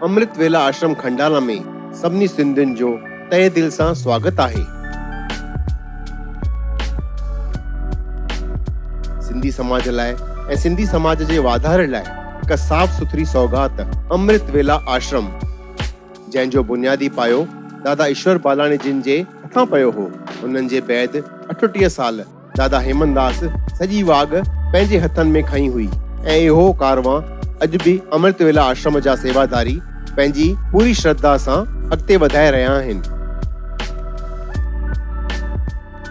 अमृत वेला आश्रम खंडाला में सभिनी सिंधियुनि जो तहे दिल सां स्वागत आहे। सिंधी समाज लाइ ऐं सिंधी समाज जे वाधारे लाइ हिक साफ़ सुथरी सौगात अमृत वेला आश्रम, जंहिंजो बुनियादी पायो दादा ईश्वर बालाणी जिन जे हथां पियो हो। उन्हनि जे बैदि 38 साल दादा हेमनदास सॼी वाग पंहिंजे हथनि में खई हुई ऐं इहो कारवां अॼु बि अमृत वेला आश्रम जा सेवादारी पंहिंजी पूरी श्रद्धा सां अॻिते वधाए रहिया आहिनि।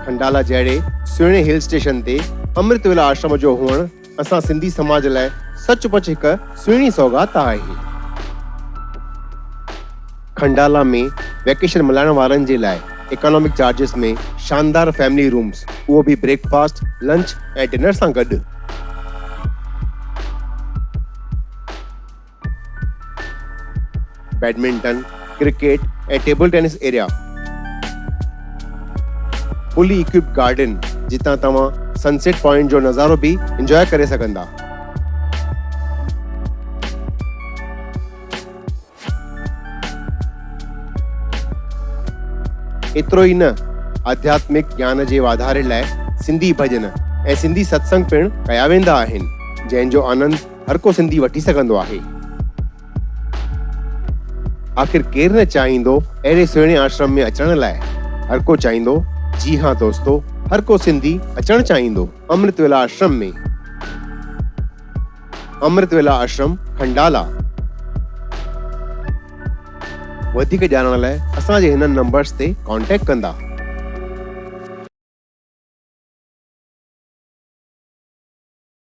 खंडाला जहिड़े सुहिणे हिल स्टेशन ते अमृत वेला आश्रम जो हुअण असां सिंधी समाज लाइ सचुपचु हिक सुहिणी सौगात आहे। खंडाला में वेकेशन मल्हाइण वारनि जे लाइ इकोनॉमिक चार्जिस में शानदार फैमिली रूम्स, उहो बि ब्रेकफास्ट, लंच ऐं डिनर सां गॾु। बैडमिंटन, क्रिकेट ऐं table tennis area, fully equipped garden जितां तव्हां सनसेट पॉइंट जो नज़ारो भी एंजॉय करे सघंदा। एतिरो ई न, आध्यात्मिक ज्ञान जे वाधारे लाइ सिंधी भजन ऐं सिंधी सत्संग पिण कया वेंदा आहिनि, जंहिंजो आनंद हर को सिंधी वठी सघंदो आहे। आखिर केर न चाहींदो अहिड़े सुहिणे आश्रम में अचण लाइ। हर को चाहींदो, जी हाँ दोस्तो, हर को सिंधी अचण चाहींदो अमृत वेला आश्रम में। अमृत वेला आश्रम खंडाला। वधीक ॼाणण लाइ असांजे हिननि नंबर्स ते कॉन्टेक्ट कंदा।